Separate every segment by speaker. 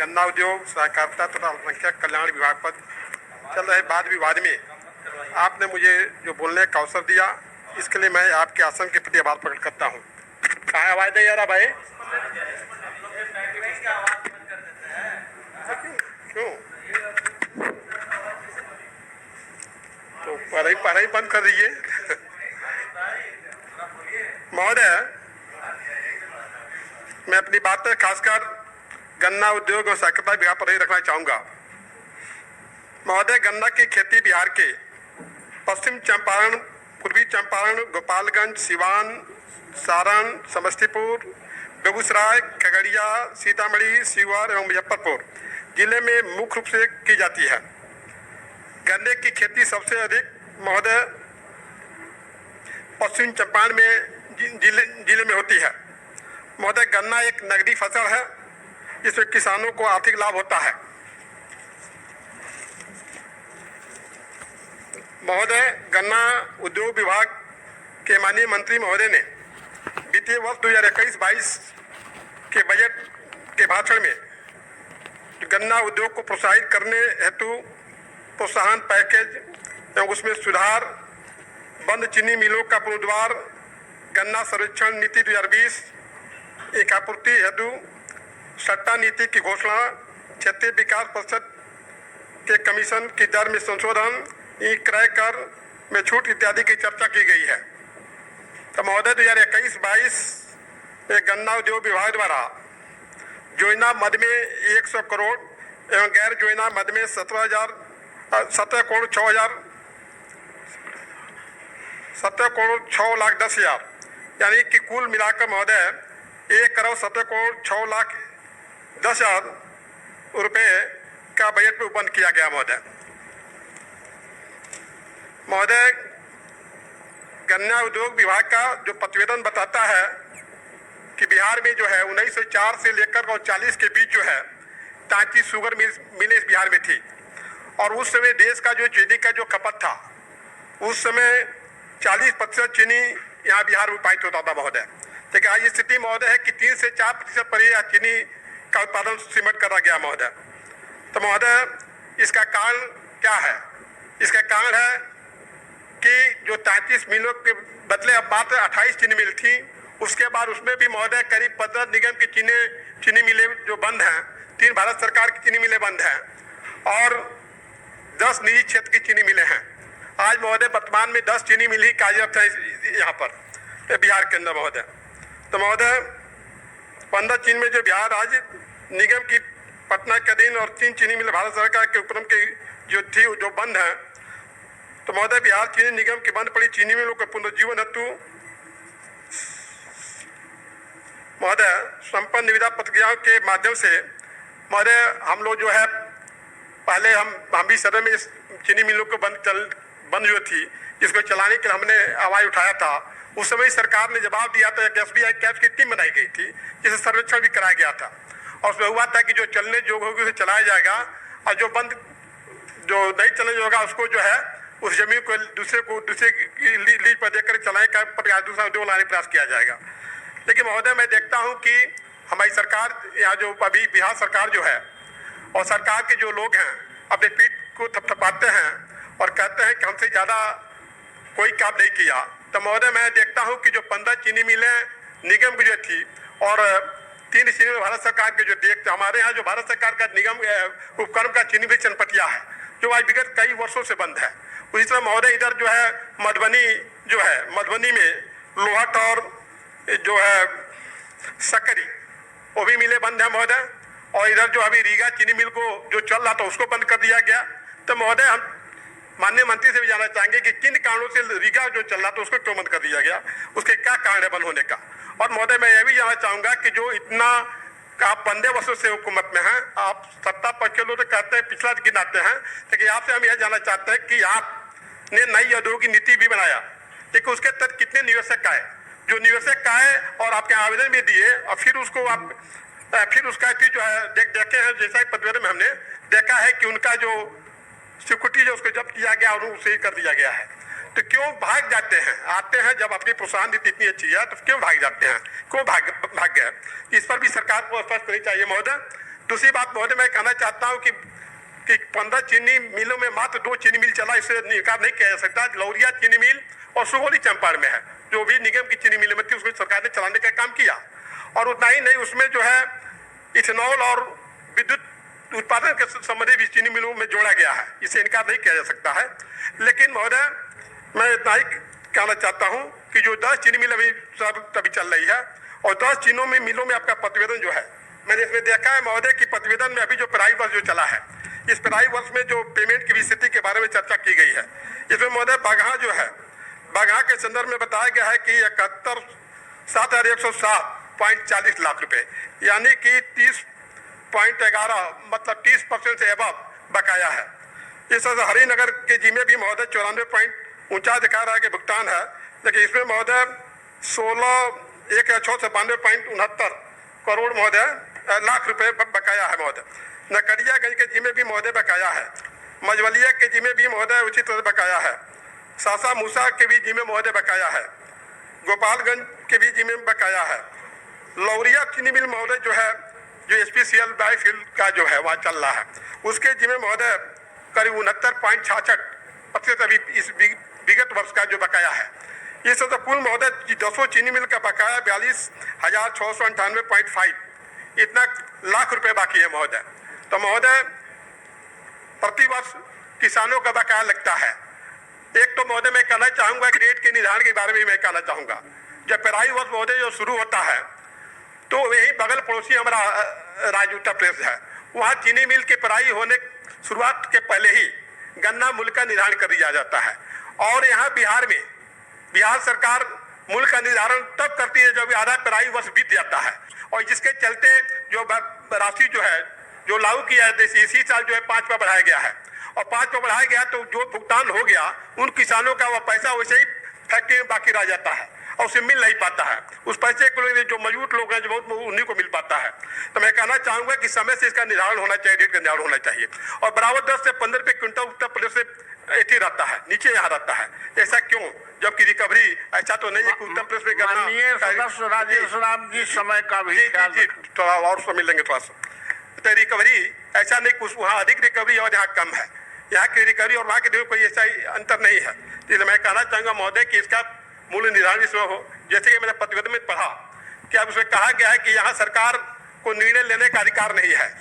Speaker 1: गन्ना उद्योग सहकारिता तथा अल्पसंख्यक कल्याण विभाग पर चल रहे वाद विवाद में आपने मुझे जो बोलने का अवसर दिया, इसके लिए मैं आपके आसन के प्रति आभार प्रकट करता हूँ। कहाँ आवाज नहीं आ रहा भाई? क्यों? तो पढ़ाई बंद कर दीजिए। महोदय, मैं अपनी बात खासकर गन्ना उद्योग और सहकारिता विभाग पर ही रखना चाहूंगा। महोदय, गन्ना की खेती बिहार के पश्चिम चंपारण, पूर्वी चंपारण, गोपालगंज, सिवान, सारण, समस्तीपुर, बेगूसराय, खगड़िया, सीतामढ़ी, शिवहर एवं मुजफ्फरपुर जिले में मुख्य रूप से की जाती है। गन्ने की खेती सबसे अधिक महोदय पश्चिम चंपारण में जिले में होती है। महोदय, गन्ना एक नगदी फसल है जिसमें किसानों को आर्थिक लाभ होता है। महोदय, गन्ना उद्योग विभाग के माननीय मंत्री महोदय ने वित्तीय वर्ष 2021-22 के बजट के भाषण में गन्ना उद्योग को प्रोत्साहित करने हेतु प्रोत्साहन पैकेज एवं उसमें सुधार, बंद चीनी मिलों का पुनरुद्धार, गन्ना सर्वेक्षण नीति 2020, एक आपूर्ति हेतु सट्टा नीति की घोषणा, क्षेत्रीय विकास परिषद के कमीशन की दर में संशोधन, ई क्रय कर में छूट इत्यादि की चर्चा की गई है। तो महोदय, 2021-22 में गन्ना उद्योग विभाग द्वारा योजना मद में 100 करोड़ एवं गैर योजना मद में 17 करोड़ 6 लाख 10 हजार, यानी कि कुल मिलाकर महोदय 1 करोड़ 17 करोड़ 6 लाख 10 हजार रुपये का बजट में उपबंध किया गया। महोदय, गन्ना उद्योग विभाग का जो प्रतिवेदन बताता है कि बिहार में जो है 1904 से लेकर और 40 के बीच जो है 33 शुगर मिलें बिहार में थी, और उस समय देश का जो चीनी का जो खपत था उस समय 40% चीनी यहाँ बिहार में उत्पादित होता था महोदय। लेकिन आज स्थिति महोदय है कि 3 से 4% पर ही चीनी का उत्पादन सीमित करा गया महोदय। तो महोदय, इसका कारण क्या है? इसका कारण है कि जो 33 मिलों के बदले अब मात्र 28 चीनी मिल थी, उसके बाद उसमें भी महोदय करीब 15 निगम की चीनी मिलें जो बंद हैं, 3 भारत सरकार की चीनी मिलें बंद हैं और 10 निजी क्षेत्र की चीनी मिलें हैं। आज महोदय वर्तमान में 10 चीनी मिल ही कार्यरत है यहाँ पर बिहार के अंदर महोदय। तो महोदय, 15 चीनी में जो बिहार राज्य निगम की पटना के अधीन और 3 चीनी मिल भारत सरकार के उपक्रम की जो थी जो बंद है। तो महोदय, बिहार चीनी निगम की बंद पड़ी चीनी मिलों के पुनर्जीवन हेतु महोदय संपन्न निविदा प्रक्रियाओं के माध्यम से महोदय हम लोग जो है पहले हम भी सदन में इस चीनी मिलों को बंद जो थी जिसको चलाने के लिए हमने आवाज उठाया था। उस समय सरकार ने जवाब दिया था कि SBI कैप्स की टीम बनाई गई थी जिसे सर्वेक्षण भी कराया गया था और उसमें हुआ था कि जो चलने योग्य होगी उसे चलाया जाएगा और जो नहीं चलने योग्य होगा उसको जो है उस जमीन को दूसरे की लीज पर देकर चलाने का प्रयास, दूसरा उद्योग लाने का प्रयास किया जाएगा। लेकिन महोदय, मैं देखता हूं कि हमारी सरकार यहाँ जो अभी बिहार सरकार जो है और सरकार के जो लोग हैं अपने पीठ को थपथपाते हैं और कहते हैं कि हमसे ज़्यादा कोई काम नहीं किया। तो महोदय, मैं देखता हूं कि जो 15 चीनी मिलें निगम की जो थी और 3 चीनी मिल भारत सरकार के जो देखते हमारे यहाँ जो भारत सरकार का निगम उपक्रम का चीनी मिल चनपटिया है जो आज विगत कई वर्षों से बंद है। उसी तरह महोदय इधर जो है मधुबनी में लोहट और जो है सकरी वो भी मिले बंद है महोदय, और इधर जो अभी रीगा चीनी मिल को जो चल रहा था उसको बंद कर दिया गया। तो महोदय, हम माननीय मंत्री से भी जानना चाहेंगे कि किन कारणों से रीगा जो चल रहा था उसको क्यों बंद कर दिया गया, उसके क्या कारण है बंद होने का। और महोदय, मैं यह भी जानना चाहूँगा कि जो इतना आप 15 वर्षों से हुकूमत में हैं, आप सत्ता पक्ष के लोग तो कहते हैं पिछला गिनाते हैं, लेकिन आपसे हम यह जानना चाहते हैं कि आपने नई औद्योगिक नीति भी बनाया, लेकिन उसके तहत कितने निवेशक आए, जो निवेशक आए और आपके आवेदन भी दिए और फिर उसका जो है देखे हैं जैसा प्रतिवेदन में हमने देखा है कि उनका जो सिक्योरिटी जो उसको जब्त किया गया और उसे कर दिया गया है। तो क्यों भाग जाते हैं? आते हैं जब अपनी प्रोत्साहन नीति इतनी अच्छी है तो क्यों भाग जाते हैं, क्यों भाग गए? इस पर भी सरकार को स्पष्ट करनी चाहिए महोदय। दूसरी बात महोदय मैं कहना चाहता हूँ कि 15 चीनी मिलों में मात्र 2 चीनी मिल चला, इसे इनकार नहीं किया जा सकता। लौरिया चीनी मिल और सुगौली चंपारण में है, जो भी निगम की चीनी मिल में थी उसको सरकार ने चलाने का काम किया। और उतना ही नहीं, उसमें जो है इथेनॉल और विद्युत उत्पादन के संबंधी भी चीनी मिलों में जोड़ा गया है, इसे इनकार नहीं किया जा सकता है। लेकिन महोदय मैं इतना ही कहना चाहता हूँ कि जो 10 चीनी मिल अभी चल रही है और 10 चीनों में मिलों में आपका प्रतिवेदन जो है, मैंने इसमें देखा है महोदय कि प्रतिवेदन में अभी जो पेराई वर्ष जो चला है, इस पेराई वर्ष में जो पेमेंट की स्थिति के बारे में चर्चा की गई है, इसमें महोदय बगहा जो है, बगहा के संदर्भ में बताया गया है कि 71,107.40 लाख रुपए, यानी कि 30.11 मतलब 30% से अबव बकाया है। इस हरिनगर के जिम्मे भी महोदय 94.49 दिखा रहा है कि भुगतान है, लेकिन इसमें महोदय 1,692.69 करोड़ महोदय लाख रुपए बकाया है महोदय। नकड़ियागंज के जिम्मे भी महोदय बकाया है, मझवलिया के जिम्मे भी महोदय उचित तरह बकाया है, सासा मूसा के भी जिम्मे महोदय बकाया है, गोपालगंज के भी जिम्मे बकाया है। लौरिया चीनी मिल महोदय जो है, जो SPCL बायोफ्यूल का जो है वहाँ चल रहा है, उसके जिम्मे महोदय करीब 69.66% अभी इस विगत वर्ष का जो बकाया है। ये सब तो कुल महोदय 200 चीनी मिल का बकाया 42,698.5 इतना लाख रुपए बाकी है महोदय। तो महोदय प्रतिवर्ष किसानों का बकाया लगता है। एक तो महोदय मैं कहना चाहूंगा कि रेट के निर्धारण के बारे में मैं कहना चाहूंगा। जब पेराई वर्ष महोदय जो शुरू होता है तो यही बगल पड़ोसी हमारा राज्य उत्तर प्रदेश है, वहाँ चीनी मिल के पेराई होने शुरुआत के पहले ही गन्ना मूल्य का निर्धारण कर दिया जाता है। और यहाँ बिहार में बिहार सरकार मूल्य का निर्धारण तब करती है जब आधा पेराई वर्ष बीत जाता है, और जिसके चलते जो राशि जो है जो लागू किया है इसी साल जो है 5 पर बढ़ाया गया है, और 5 पर बढ़ाया गया तो जो भुगतान हो गया उन किसानों का वह पैसा वैसे ही फैक्ट्री में बाकी रह जाता है और उसे मिल नहीं पाता है। उस पैसे को जो मजबूत लोग हैं जो बहुत उन्हीं को मिल पाता है। तो मैं कहना चाहूंगा कि समय से इसका निर्धारण होना चाहिए, रेट का निर्धारण होना चाहिए। और बराबर 10 से 15 रुपये क्विंटल उत्तर प्रदेश से ऐसे रहता है, नीचे यहाँ रहता है। ऐसा क्यों, जबकि रिकवरी ऐसा तो नहीं है कि उत्तर प्रदेश में
Speaker 2: सदस्य राजेश राम जी समय का भी
Speaker 1: थोड़ा और समय लेंगे थोड़ा सा। तो रिकवरी ऐसा नहीं कुछ वहाँ अधिक रिकवरी और यहाँ कम है, यहाँ की रिकवरी और वहाँ के कोई ऐसा अंतर नहीं है। इसलिए मैं कहना चाहूँगा महोदय कि इसका मूल्य निर्धारण इसमें हो, जैसे कि मैंने प्रतिवेदन में पढ़ा कि अब उसमें कहा गया है कि यहाँ सरकार को निर्णय लेने का अधिकार नहीं है।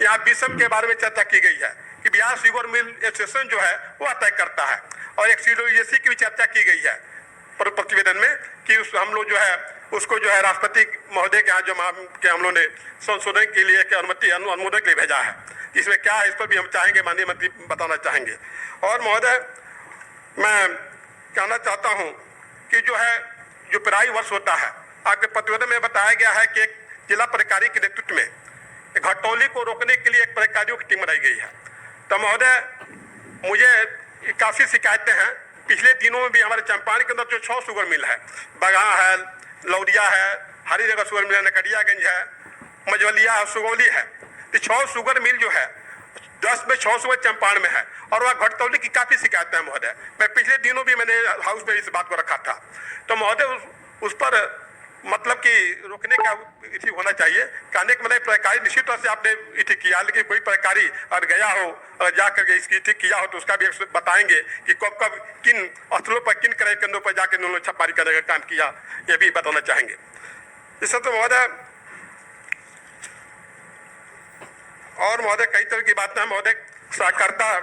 Speaker 1: यहाँ विषम के बारे में चर्चा की गई है कि बिहार शुगर मिल एसोसिएशन जो है वह तय करता है, और एक CWSC की भी चर्चा की गई है प्रतिवेदन में कि हम लोग जो है उसको जो है राष्ट्रपति महोदय के यहाँ जो हम लोग ने संशोधन के लिए अनुमोदन के लिए भेजा है। इसमें क्या है इस पर भी हम चाहेंगे, माननीय मंत्री बताना चाहेंगे। और महोदय मैं कहना चाहता हूँ कि जो है जो पेराई वर्ष होता है, आपके प्रतिवेदन में बताया गया है कि एक जिला पदाधिकारी के नेतृत्व में घटौली को रोकने के लिए एक पदाधिकारियों की टीम बनाई गई है। तो महोदय मुझे काफ़ी शिकायतें हैं, पिछले दिनों में भी हमारे चंपारण के अंदर जो 6 शुगर मिल है, बगहा है, लौरिया है, हरिनगर शुगर मिल है, नकड़ियागंज है, मझवलिया है, सुगौली है, तो 6 शुगर मिल जो है 10 में 6 शुगर चंपारण में है, और वह घटतौली की काफ़ी शिकायतें हैं महोदय। मैं पिछले दिनों भी मैंने हाउस में इस बात को रखा था। तो महोदय उस पर मतलब कि रोकने का इसी होना चाहिए। कहने के मतलब प्रकारी निश्चित तौर से आपने इति किया, लेकिन कोई प्रकारी अगर गया हो और जाकर इसकी इति किया हो तो उसका भी बताएंगे कि कब कब किन स्थलों पर किन क्रय केंद्रों पर जाकर उन्होंने छापेमारी करने का काम किया, ये भी बताना चाहेंगे। इससे तो महोदय और महोदय कई तरह की बातें हैं महोदय, सहकारिता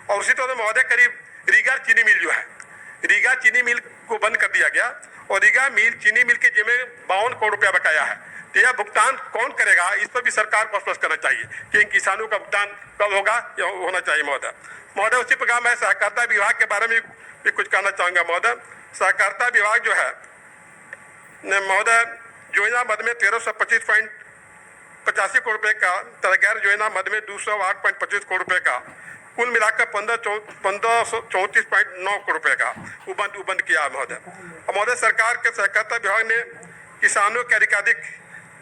Speaker 1: और उसी तरह महोदय करीब रीगा चीनी मिल जो है, रीगा चीनी मिल को बंद कर दिया गया और रीगा मिल चीनी मिल के जिम्मे 52 करोड़ रुपया बकाया है। तो यह भुगतान कौन करेगा, इस पर भी सरकार को स्पष्ट करना चाहिए कि इन किसानों का भुगतान कब होगा, यह होना चाहिए महोदय। महोदय उसी प्रकार मैं सहकारिता विभाग के बारे में भी कुछ कहना चाहूँगा महोदय। सहकारिता विभाग जो है महोदय योजना मद में 1325.85 करोड़ रुपये का, गैर योजना मद में 208.25 करोड़ रुपये का, कुल मिलाकर 1534.9 करोड़ रुपए का उपबंध किया है महोदय। महोदय सरकार के सहकारिता विभाग ने किसानों के अधिकाधिक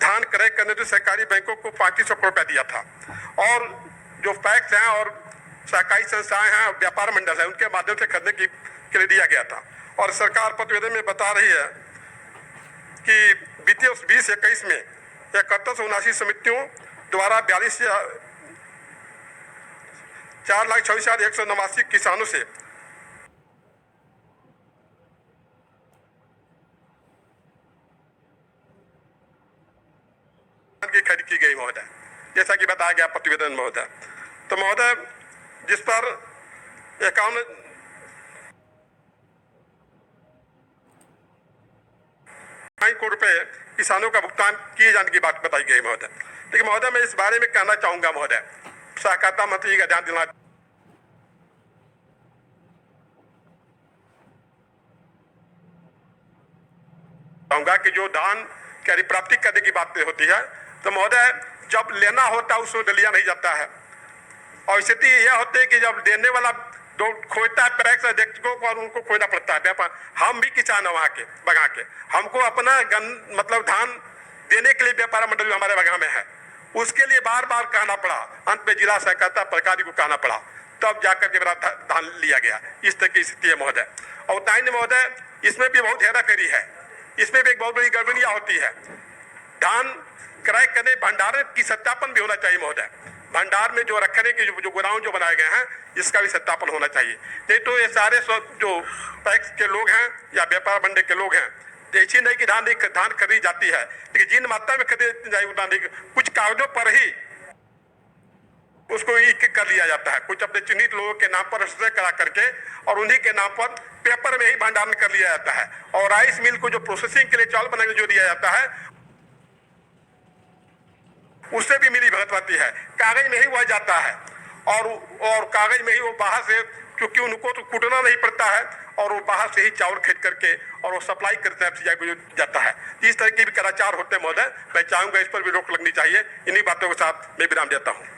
Speaker 1: धान क्रय करने तो सहकारी बैंकों को 3500 करोड़ रुपया दिया था, और जो पैक्स हैं और सहकारी संस्थाएं हैं, व्यापार मंडल है, उनके माध्यम से खरीदने के लिए दिया गया था। और सरकार प्रतिवेदन में बता रही है कि वित्तीय वर्ष 2021 में 7179 समितियों द्वारा 4,24,189 किसानों से की खरीद की गई महोदय, जैसा कि बताया गया प्रतिवेदन महोदय। तो महोदय जिस पर 51 करोड़ रुपए किसानों का भुगतान किए जाने की बात बताई गई महोदय। लेकिन महोदय मैं इस बारे में कहना चाहूंगा महोदय, सहकारिता मंत्री जी का ध्यान दिलाना चाहूंगा कि जो धान की अधिप्राप्ति करने की बात होती है तो महोदय जब लेना होता है उसमें लिया नहीं जाता है, और स्थिति यह होती है कि जब देने वाला दो खोता है पैक्स अध्यक्षों को और उनको खोना पड़ता है व्यापार। हम भी किसान है वहाँ के बगा के, हमको अपना मतलब धान देने के लिए व्यापार मंडल हमारे बगा में है, उसके लिए बार बार कहना पड़ा, अंत में जिला सहकारिता प्रकारी को कहना पड़ा, तब जाकर के मेरा धान लिया गया। इस तरह की स्थिति है महोदय। और उतना ही नहीं महोदय, इसमें भी बहुत हेराफेरी है, इसमें भी एक बहुत बड़ी गड़बड़ियाँ होती है। धान क्रय करने भंडारण की सत्यापन भी होना चाहिए महोदय, भंडार में जो रखने के जो गोदाम जो बनाए गए हैं इसका भी सत्यापन होना चाहिए। नहीं तो ये सारे जो पैक्स के लोग हैं या व्यापार मंडल के लोग हैं, ऐसी नहीं कि धान खरीदी जाती है, लेकिन जिन मात्रा में खरीदी जाएगी उतना नहीं, कुछ कागजों पर ही उसको एक कर लिया जाता है, कुछ अपने चिन्हित लोगों के नाम पर रजिस्टर करा करके और उन्हीं के नाम पर पेपर में ही भंडारण कर लिया जाता है। और राइस मिल को जो प्रोसेसिंग के लिए चावल बनाने जो दिया जाता है उससे भी मिली भगत होती है, कागज में ही वह जाता है और कागज में ही वो बाहर से, क्योंकि उनको तो कूटना नहीं पड़ता है और वो बाहर से ही चावल खरीद करके और वो सप्लाई करते हैं सीआई को जाता है। इस तरह के भी कदाचार होते हैं महोदय, मैं चाहूंगा इस पर भी रोक लगनी चाहिए। इन्हीं बातों के साथ मैं विराम देता हूँ।